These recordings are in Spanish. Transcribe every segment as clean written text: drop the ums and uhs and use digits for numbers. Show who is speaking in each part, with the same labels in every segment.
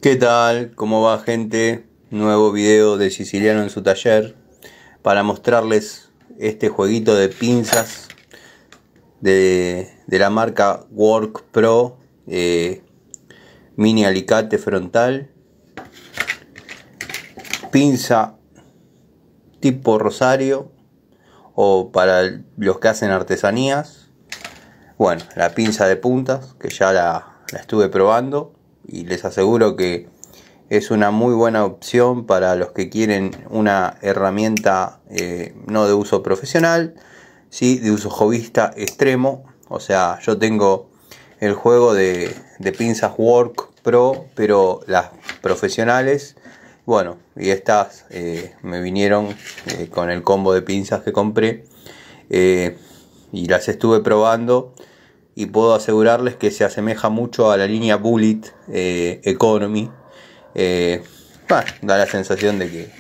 Speaker 1: ¿Qué tal? ¿Cómo va, gente? Nuevo video de Siciliano en su taller para mostrarles este jueguito de pinzas de la marca Work Pro, mini alicate frontal, pinza tipo rosario o para los que hacen artesanías. Bueno, la pinza de puntas que ya la estuve probando y les aseguro que es una muy buena opción para los que quieren una herramienta no de uso profesional, sí de uso hobbyista extremo. O sea, yo tengo el juego de pinzas Work Pro, pero las profesionales. Bueno, y estas me vinieron con el combo de pinzas que compré y las estuve probando. Y puedo asegurarles que se asemeja mucho a la línea Bullet Economy. Da la sensación de que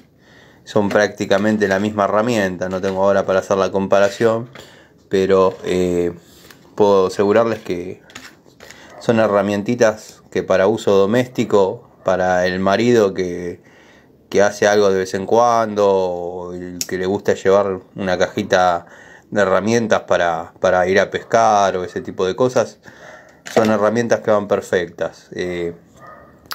Speaker 1: son prácticamente la misma herramienta. No tengo ahora para hacer la comparación, pero puedo asegurarles que son herramientitas que para uso doméstico, para el marido que hace algo de vez en cuando, o el que le gusta llevar una cajita de herramientas para ir a pescar o ese tipo de cosas, son herramientas que van perfectas.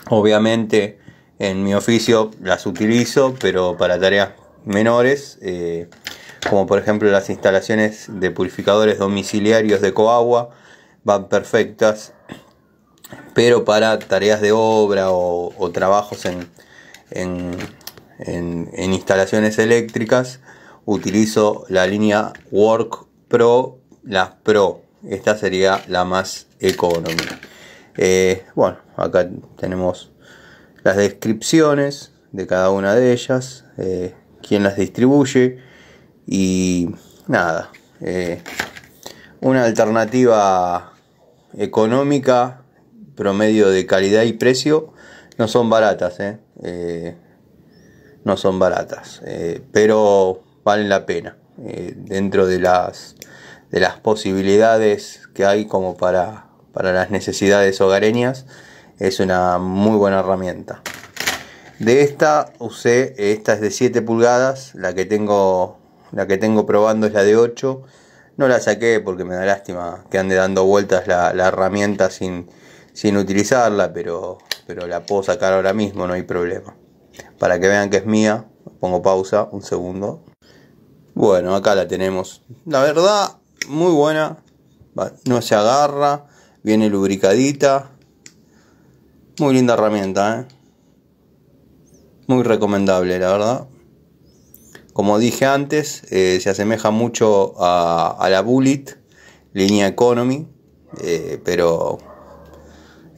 Speaker 1: Obviamente en mi oficio las utilizo, pero para tareas menores, como por ejemplo las instalaciones de purificadores domiciliarios de Coagua, van perfectas, pero para tareas de obra o trabajos en instalaciones eléctricas utilizo la línea Work Pro, la Pro. Esta sería la más economy. Bueno, acá tenemos las descripciones de cada una de ellas, quién las distribuye y nada. Una alternativa económica, promedio de calidad y precio. No son baratas, no son baratas, pero valen la pena, dentro de las posibilidades que hay como para las necesidades hogareñas. Es una muy buena herramienta. De esta usé, esta es de 7 pulgadas, la que tengo probando es la de 8. No la saqué porque me da lástima que ande dando vueltas la herramienta sin utilizarla, pero la puedo sacar ahora mismo, no hay problema. Para que vean que es mía, pongo pausa un segundo. Bueno, acá la tenemos. La verdad, muy buena. No se agarra, viene lubricadita. Muy linda herramienta, muy recomendable, la verdad. Como dije antes, se asemeja mucho a la Bullet, línea Economy, pero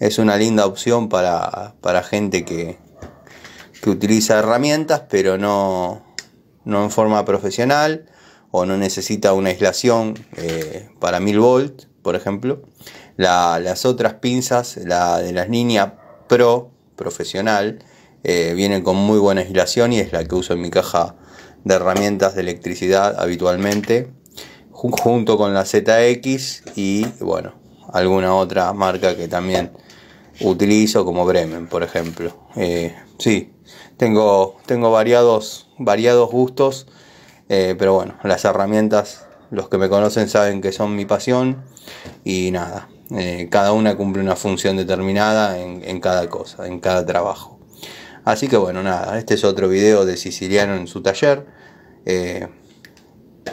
Speaker 1: es una linda opción para gente que utiliza herramientas, pero no en forma profesional, o no necesita una aislación para 1000 volts, por ejemplo. Las otras pinzas, la de las líneas Pro profesional, vienen con muy buena aislación y es la que uso en mi caja de herramientas de electricidad habitualmente, junto con la ZX y bueno, alguna otra marca que también utilizo, como Bremen, por ejemplo. Sí, tengo variados gustos, pero bueno, las herramientas, los que me conocen saben que son mi pasión y nada, cada una cumple una función determinada en cada cosa, en cada trabajo. Así que bueno, nada, este es otro video de Siciliano en su taller.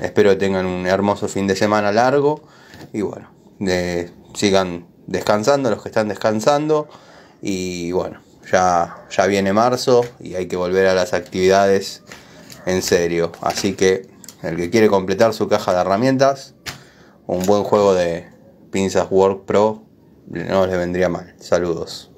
Speaker 1: Espero que tengan un hermoso fin de semana largo y bueno, sigan descansando los que están descansando y bueno, ya viene marzo y hay que volver a las actividades en serio. Así que el que quiere completar su caja de herramientas, un buen juego de pinzas Work Pro no le vendría mal. Saludos.